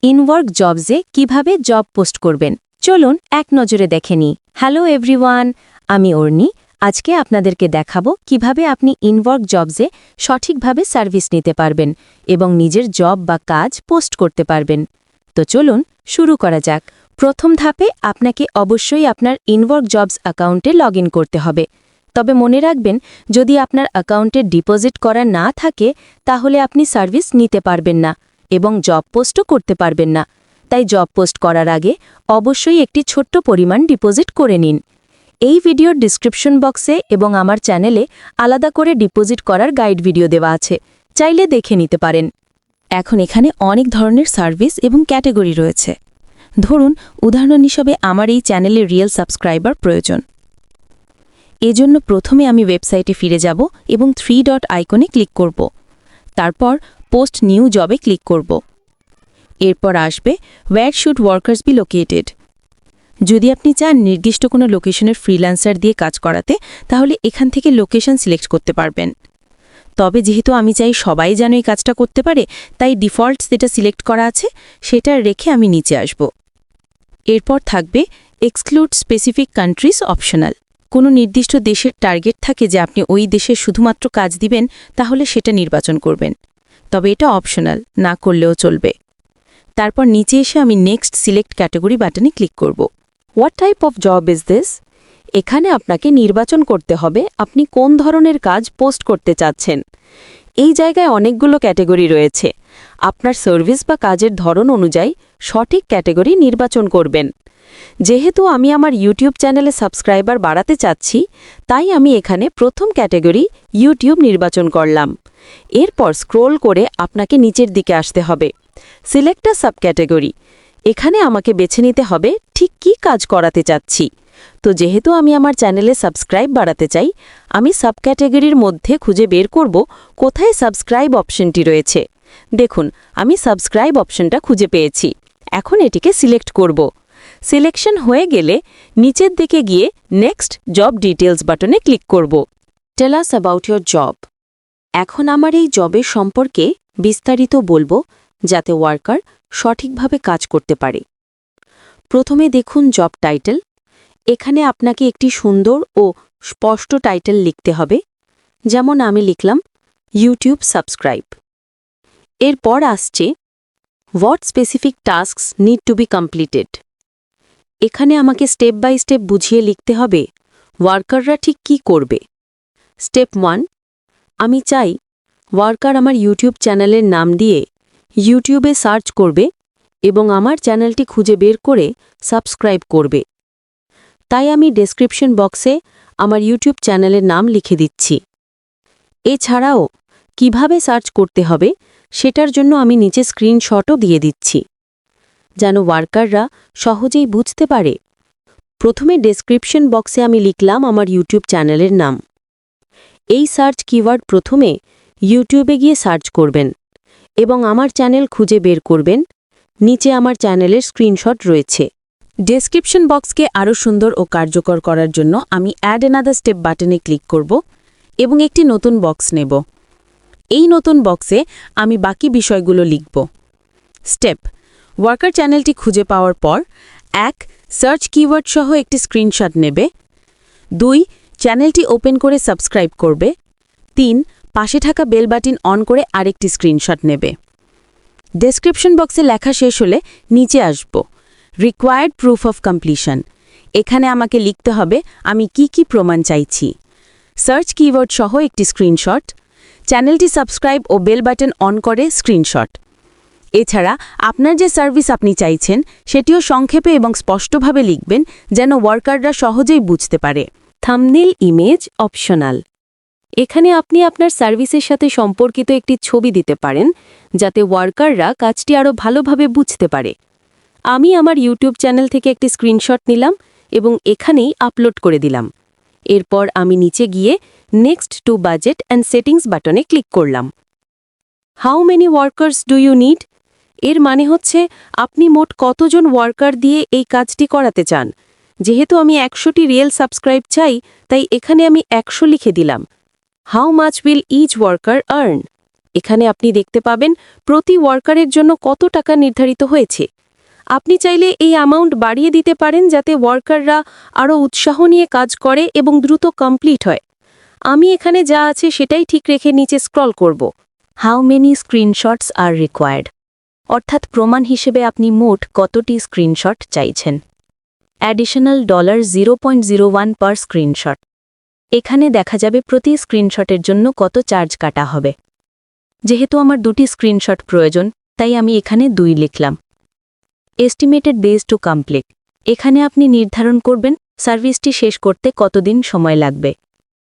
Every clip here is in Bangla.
ইনওয়ার্ক জবসে কিভাবে জব পোস্ট করবেন চলুন এক নজরে দেখে নিই। হ্যালো এভরিওয়ান, আমি অর্ণি। আজকে আপনাদেরকে দেখাবো কিভাবে আপনি ইনওয়ার্ক জবসে সঠিকভাবে সার্ভিস নিতে পারবেন এবং নিজের জব বা কাজ পোস্ট করতে পারবেন। তো চলুন শুরু করা যাক। প্রথম ধাপে আপনাকে অবশ্যই আপনার ইনওয়ার্ক জবস অ্যাকাউন্টে লগ ইন করতে হবে। তবে মনে রাখবেন, যদি আপনার অ্যাকাউন্টে ডিপোজিট করা না থাকে তাহলে আপনি সার্ভিস নিতে পারবেন না এবং জব পোস্টও করতে পারবেন না। তাই জব পোস্ট করার আগে অবশ্যই একটি ছোট্ট পরিমাণ ডিপোজিট করে নিন। এই ভিডিওর ডিসক্রিপশন বক্সে এবং আমার চ্যানেলে আলাদা করে ডিপোজিট করার গাইড ভিডিও দেওয়া আছে, চাইলে দেখে নিতে পারেন। এখন এখানে অনেক ধরনের সার্ভিস এবং ক্যাটাগরি রয়েছে। ধরুন উদাহরণ হিসেবে আমার এই চ্যানেলে রিয়েল সাবস্ক্রাইবার প্রয়োজন। এজন্য প্রথমে আমি ওয়েবসাইটে ফিরে যাব এবং 3 ডট আইকনে ক্লিক করব। তারপর পোস্ট নিউ জবে ক্লিক করব। এরপর আসবে where should workers be located. যদি আপনি চান নির্দিষ্ট কোনো লোকেশনের ফ্রিল্যান্সার দিয়ে কাজ করাতে, তাহলে এখান থেকে লোকেশন সিলেক্ট করতে পারবেন। তবে যেহেতু আমি চাই সবাই যেন এই কাজটা করতে পারে, তাই ডিফল্ট যেটা সিলেক্ট করা আছে সেটা রেখে আমি নিচে আসব। এরপর থাকবে এক্সক্লুড স্পেসিফিক কান্ট্রিজ অপশনাল। কোনো নির্দিষ্ট দেশের টার্গেট থাকে যে আপনি ওই দেশে শুধুমাত্র কাজ দিবেন, তাহলে সেটা নির্বাচন করবেন। তবে এটা অপশনাল, না করলেও চলবে। তারপর নিচে এসে আমি নেক্সট সিলেক্ট ক্যাটাগরি বাটনে ক্লিক করব। What type of job is this? এখানে আপনাকে নির্বাচন করতে হবে আপনি কোন ধরনের কাজ পোস্ট করতে চাচ্ছেন। এই জায়গায় অনেকগুলো ক্যাটাগরি রয়েছে। আপনার সার্ভিস বা কাজের ধরন অনুযায়ী সঠিক ক্যাটাগরি নির্বাচন করবেন। যেহেতু আমি আমার ইউটিউব চ্যানেলে সাবস্ক্রাইবার বাড়াতে চাচ্ছি, তাই আমি এখানে প্রথম ক্যাটাগরি ইউটিউব নির্বাচন করলাম। এরপর স্ক্রোল করে আপনাকে নিচের দিকে আসতে হবে। সিলেক্ট আ সাব ক্যাটাগরি। এখানে আমাকে বেছে নিতে হবে ঠিক কী কাজ করাতে চাচ্ছি। তো যেহেতু আমি আমার চ্যানেলে সাবস্ক্রাইব বাড়াতে চাই, আমি সাব ক্যাটাগরির মধ্যে খুঁজে বের করব কোথায় সাবস্ক্রাইব অপশনটি রয়েছে। দেখুন, আমি সাবস্ক্রাইব অপশনটা খুঁজে পেয়েছি। এখন এটিকে সিলেক্ট করব। সিলেকশন হয়ে গেলে নিচের দিকে গিয়ে নেক্সট জব ডিটেলস বাটনে ক্লিক করব। টেল আস অ্যাবাউট ইয়োর জব। এখন আমার এই জবের সম্পর্কে বিস্তারিত বলবো, যাতে ওয়ার্কার সঠিকভাবে কাজ করতে পারে। প্রথমে দেখুন জব টাইটেল। এখানে আপনাকে একটি সুন্দর ও স্পষ্ট টাইটেল লিখতে হবে, যেমন আমি লিখলাম ইউটিউব সাবস্ক্রাইব। এরপর আসছে what specific tasks need to be completed. এখানে আমাকে স্টেপ বাই স্টেপ বুঝিয়ে লিখতে হবে ওয়ার্কাররা ঠিক কী করবে। স্টেপ 1, আমি চাই ওয়ার্কার আমার ইউটিউব চ্যানেলের নাম দিয়ে ইউটিউবে সার্চ করবে এবং আমার চ্যানেলটি খুঁজে বের করে সাবস্ক্রাইব করবে। তাই আমি ডেসক্রিপশন বক্সে আমার ইউটিউব চ্যানেলের নাম লিখে দিচ্ছি। এছাড়াও কিভাবে সার্চ করতে হবে সেটার জন্য আমি নিচে স্ক্রিনশটও দিয়ে দিচ্ছি, যেন ওয়ার্কাররা সহজেই বুঝতে পারে। প্রথমে ডেসক্রিপশন বক্সে আমি লিখলাম আমার ইউটিউব চ্যানেলের নাম। এই সার্চ কিওয়ার্ড প্রথমে ইউটিউবে গিয়ে সার্চ করবেন এবং আমার চ্যানেল খুঁজে বের করবেন। নিচে আমার চ্যানেলের স্ক্রিনশট রয়েছে। ডেসক্রিপশন বক্সকে আরও সুন্দর ও কার্যকর করার জন্য আমি অ্যাড অ্যানাদার স্টেপ বাটনে ক্লিক করব এবং একটি নতুন বক্স নেব। এই নতুন বক্সে আমি বাকি বিষয়গুলো লিখব। স্টেপ: ওয়ার্কার চ্যানেলটি খুঁজে পাওয়ার পর 1. সার্চ কিওয়ার্ড সহ একটি স্ক্রিনশট নেবে। 2. চ্যানেলটি ওপেন করে সাবস্ক্রাইব করবে। 3. পাশে থাকা বেল বাটন অন করে আরেকটি স্ক্রিনশট নেবে। ডেসক্রিপশন বক্সে লেখা শেষ হলে নিচে আসব। Required proof of completion. এখানে আমাকে লিখতে হবে আমি কি কি প্রমাণ চাইছি। সার্চ কিওয়ার্ড সহ একটি স্ক্রিনশট, চ্যানেলটি সাবস্ক্রাইব ও বেল বাটন অন করে স্ক্রিনশট। এছাড়া আপনার যে সার্ভিস আপনি চাইছেন সেটিও সংক্ষেপে এবং স্পষ্টভাবে লিখবেন, যেন ওয়ার্কাররা সহজেই বুঝতে পারে। Thumbnail image optional. এখানে আপনি আপনার সার্ভিসের সাথে সম্পর্কিত একটি ছবি দিতে পারেন, যাতে ওয়ার্কাররা কাজটি আরও ভালোভাবে বুঝতে পারে। আমি আমার ইউটিউব চ্যানেল থেকে একটি স্ক্রিনশট নিলাম এবং এখানেই আপলোড করে দিলাম। এরপর আমি নিচে গিয়ে next to budget and settings বাটনে ক্লিক করলাম। How many workers do you need? এর মানে হচ্ছে আপনি মোট কতজন ওয়ার্কার দিয়ে এই কাজটি করাতে চান। যেহেতু আমি 100টি রিয়েল সাবস্ক্রাইব চাই, তাই এখানে আমি 100 লিখে দিলাম। How much will each worker earn? এখানে আপনি দেখতে পাবেন প্রতি ওয়ার্কারের জন্য কত টাকা নির্ধারিত হয়েছে। আপনি চাইলে এই অ্যামাউন্ট বাড়িয়ে দিতে পারেন যাতে ওয়ার্কাররা আরও উৎসাহ নিয়ে কাজ করে এবং দ্রুত কমপ্লিট হয়। আমি এখানে যা আছে সেটাই ঠিক রেখে নিচে স্ক্রল করব। How many screenshots R required, অর্থাৎ প্রমাণ হিসেবে আপনি মোট কতটি স্ক্রিনশট চাইছেন। অ্যাডিশনাল $0.01 পার স্ক্রিনশট। এখানে দেখা যাবে প্রতি স্ক্রিনশটের জন্য কত চার্জ কাটা হবে। যেহেতু আমার 2টি স্ক্রিনশট প্রয়োজন, তাই আমি এখানে 2 লিখলাম। এস্টিমেটেড ডেজ টু কমপ্লিট, এখানে আপনি নির্ধারণ করবেন সার্ভিসটি শেষ করতে কতদিন সময় লাগবে।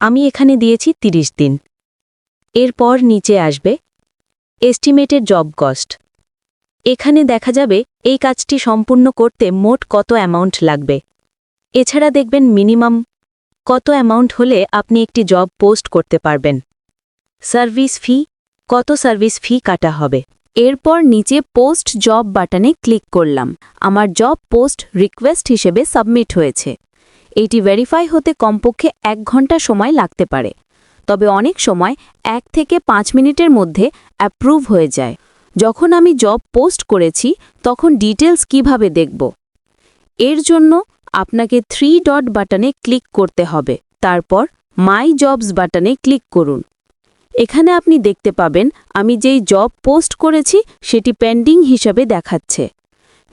আমি এখানে দিয়েছি 30 দিন। এরপর নিচে আসবে এস্টিমেটেড জব কস্ট। এখানে দেখা যাবে এই কাজটি সম্পূর্ণ করতে মোট কত অ্যামাউন্ট লাগবে। এছাড়া দেখবেন মিনিমাম কত অ্যামাউন্ট হলে আপনি একটি জব পোস্ট করতে পারবেন। সার্ভিস ফি, কত সার্ভিস ফি কাটা হবে। এরপর নিচে পোস্ট জব বাটনে ক্লিক করলাম। আমার জব পোস্ট রিকোয়েস্ট হিসেবে সাবমিট হয়েছে। এটি ভেরিফাই হতে কমপক্ষে 1 ঘন্টা সময় লাগতে পারে, তবে অনেক সময় 1 থেকে 5 মিনিটের মধ্যে অ্যাপ্রুভ হয়ে যায়। যখন আমি জব পোস্ট করেছি তখন ডিটেলস কিভাবে দেখব? এর জন্য আপনাকে 3 ডট বাটনে ক্লিক করতে হবে, তারপর মাই জবস বাটনে ক্লিক করুন। এখানে আপনি দেখতে পাবেন আমি যেই জব পোস্ট করেছি সেটি পেন্ডিং হিসাবে দেখাচ্ছে।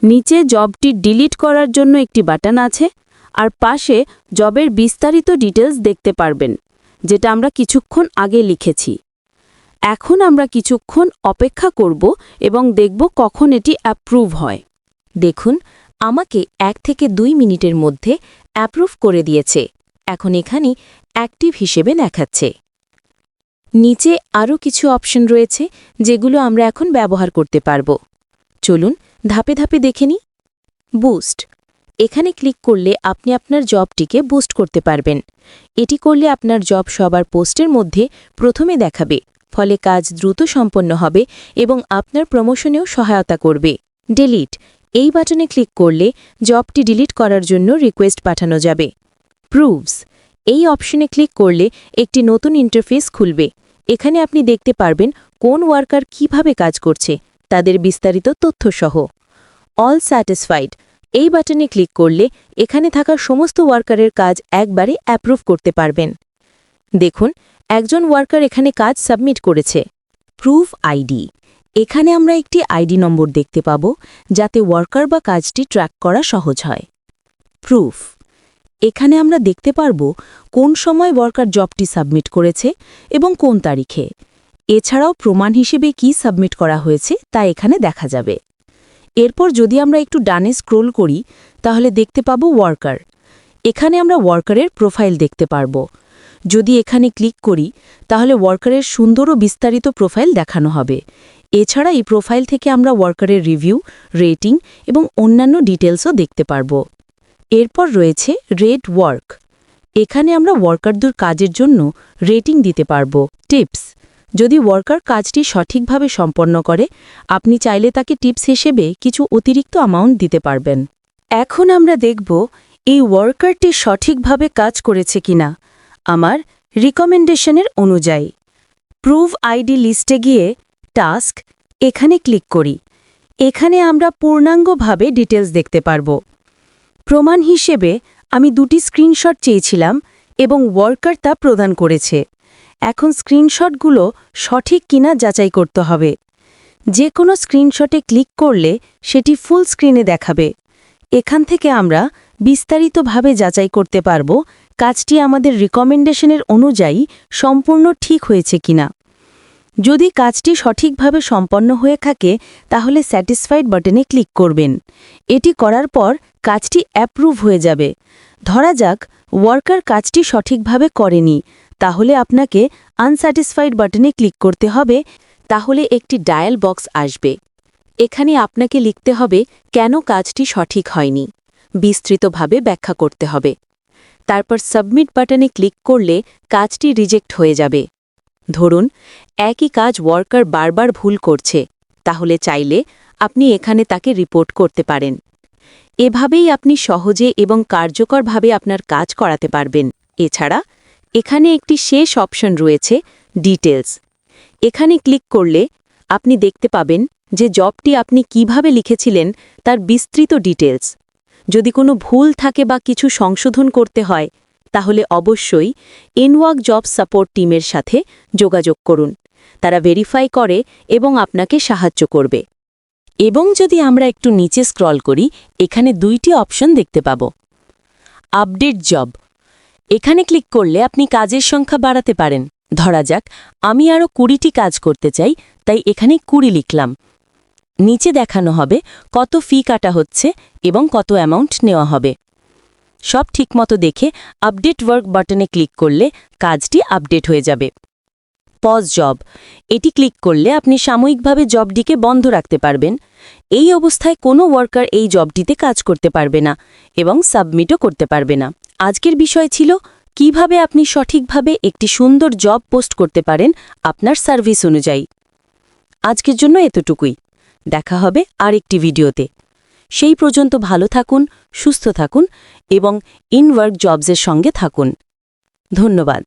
নিচে জবটি ডিলিট করার জন্য একটি বাটন আছে, আর পাশে জবের বিস্তারিত ডিটেলস দেখতে পারবেন, যেটা আমরা কিছুক্ষণ আগে লিখেছি। এখন আমরা কিছুক্ষণ অপেক্ষা করব এবং দেখব কখন এটি অ্যাপ্রুভ হয়। দেখুন, আমাকে 1 থেকে 2 মিনিটের মধ্যে অ্যাপ্রুভ করে দিয়েছে। এখন এখানে অ্যাক্টিভ হিসেবে দেখাচ্ছে। নিচে আরও কিছু অপশন রয়েছে যেগুলো আমরা এখন ব্যবহার করতে পারব। চলুন ধাপে ধাপে দেখে নিই। বুস্ট, এখানে ক্লিক করলে আপনি আপনার জবটিকে বুস্ট করতে পারবেন। এটি করলে আপনার জব সবার পোস্টের মধ্যে প্রথমে দেখাবে, ফলে কাজ দ্রুত সম্পন্ন হবে এবং আপনার প্রমোশনেও সহায়তা করবে। ডিলিট, এই বাটনে ক্লিক করলে জবটি ডিলিট করার জন্য রিকোয়েস্ট পাঠানো যাবে। প্রুভস, এই অপশনে ক্লিক করলে একটি নতুন ইন্টারফেস খুলবে। এখানে আপনি দেখতে পারবেন কোন ওয়ার্কার কিভাবে কাজ করছে, তাদের বিস্তারিত তথ্যসহ। অল স্যাটিসফাইড, এই বাটনে ক্লিক করলে এখানে থাকা সমস্ত ওয়ার্কারের কাজ একবারে অ্যাপ্রুভ করতে পারবেন। দেখুন, একজন ওয়ার্কার এখানে কাজ সাবমিট করেছে। প্রুফ আইডি, এখানে আমরা একটি আইডি নম্বর দেখতে পাব যাতে ওয়ার্কার বা কাজটি ট্র্যাক করা সহজ হয়। প্রুফ, এখানে আমরা দেখতে পারব কোন সময় ওয়ার্কার জবটি সাবমিট করেছে এবং কোন তারিখে। এছাড়াও প্রমাণ হিসেবে কি সাবমিট করা হয়েছে তা এখানে দেখা যাবে। এরপর যদি আমরা একটু ডানে স্ক্রোল করি তাহলে দেখতে পাব ওয়ার্কার। এখানে আমরা ওয়ার্কারের প্রোফাইল দেখতে পারব। যদি এখানে ক্লিক করি তাহলে ওয়ার্কারের সুন্দর ও বিস্তারিত প্রোফাইল দেখানো হবে। এছাড়া এই প্রোফাইল থেকে আমরা ওয়ার্কারের রিভিউ, রেটিং এবং অন্যান্য ডিটেলসও দেখতে পারব। এরপর রয়েছে রেট ওয়ার্ক। এখানে আমরা ওয়ার্কারদের কাজের জন্য রেটিং দিতে পারব। টিপস, যদি ওয়ার্কার কাজটি সঠিকভাবে সম্পন্ন করে আপনি চাইলে তাকে টিপস হিসেবে কিছু অতিরিক্ত অ্যামাউন্ট দিতে পারবেন। এখন আমরা দেখব এই ওয়ার্কারটি সঠিকভাবে কাজ করেছে কিনা আমার রিকমেন্ডেশনের অনুযায়ী। প্রুভ আইডি লিস্টে গিয়ে টাস্ক, এখানে ক্লিক করি। এখানে আমরা পূর্ণাঙ্গভাবে ডিটেলস দেখতে পারব। প্রমাণ হিসেবে আমি 2টি স্ক্রিনশট চেয়েছিলাম এবং ওয়ার্কার তা প্রদান করেছে। এখন স্ক্রিনশটগুলো সঠিক কিনা যাচাই করতে হবে। যে কোনো স্ক্রিনশটে ক্লিক করলে সেটি ফুল স্ক্রিনে দেখাবে। এখান থেকে আমরা বিস্তারিতভাবে যাচাই করতে পারব কাজটি আমাদের রিকমেন্ডেশনের অনুযায়ী সম্পূর্ণ ঠিক হয়েছে কিনা। যদি কাজটি সঠিকভাবে সম্পন্ন হয়ে থাকে তাহলে স্যাটিসফাইড বাটনে ক্লিক করবেন। এটি করার পর কাজটি অ্যাপ্রুভ হয়ে যাবে। ধরা যাক ওয়ার্কার কাজটি সঠিকভাবে করেনি, তাহলে আপনাকে আনস্যাটিসফাইড বাটনে ক্লিক করতে হবে। তাহলে একটি ডায়াল বক্স আসবে। এখানে আপনাকে লিখতে হবে কেন কাজটি সঠিক হয়নি, বিস্তৃতভাবে ব্যাখ্যা করতে হবে। তারপর সাবমিট বাটনে ক্লিক করলে কাজটি রিজেক্ট হয়ে যাবে। ধরুন একই কাজ ওয়ার্কার বারবার ভুল করছে, তাহলে চাইলে আপনি এখানে তাকে রিপোর্ট করতে পারেন। এভাবেই আপনি সহজে এবং কার্যকরভাবে আপনার কাজ করাতে পারবেন। এছাড়া এখানে একটি শেষ অপশন রয়েছে, ডিটেলস। এখানে ক্লিক করলে আপনি দেখতে পাবেন যে জবটি আপনি কিভাবে লিখেছিলেন তার বিস্তৃত ডিটেলস। যদি কোনো ভুল থাকে বা কিছু সংশোধন করতে হয় তাহলে অবশ্যই ইনওয়ার্ক জব সাপোর্ট টিমের সাথে যোগাযোগ করুন। তারা ভেরিফাই করে এবং আপনাকে সাহায্য করবে। এবং যদি আমরা একটু নিচে স্ক্রল করি, এখানে 2টি অপশন দেখতে পাব। আপডেট জব, এখানে ক্লিক করলে আপনি কাজের সংখ্যা বাড়াতে পারেন। ধরা যাক আমি আরও 20টি কাজ করতে চাই, তাই এখানে 20 লিখলাম। নিচে দেখানো হবে কত ফি কাটা হচ্ছে এবং কত অ্যামাউন্ট নেওয়া হবে। সব ঠিকমতো দেখে আপডেট ওয়ার্ক বাটনে ক্লিক করলে কাজটি আপডেট হয়ে যাবে। পজ জব, এটি ক্লিক করলে আপনি সাময়িকভাবে জবটিকে বন্ধ রাখতে পারবেন। এই অবস্থায় কোনো ওয়ার্কার এই জবটিতে কাজ করতে পারবে না এবং সাবমিটও করতে পারবে না। আজকের বিষয় ছিল কিভাবে আপনি সঠিকভাবে একটি সুন্দর জব পোস্ট করতে পারেন আপনার সার্ভিস অনুযায়ী। আজকের জন্য এতটুকুই। দেখা হবে আরেকটি ভিডিওতে। সেই পর্যন্ত ভালো থাকুন, সুস্থ থাকুন এবং ইনওয়ার্ক জবসের সঙ্গে থাকুন। ধন্যবাদ।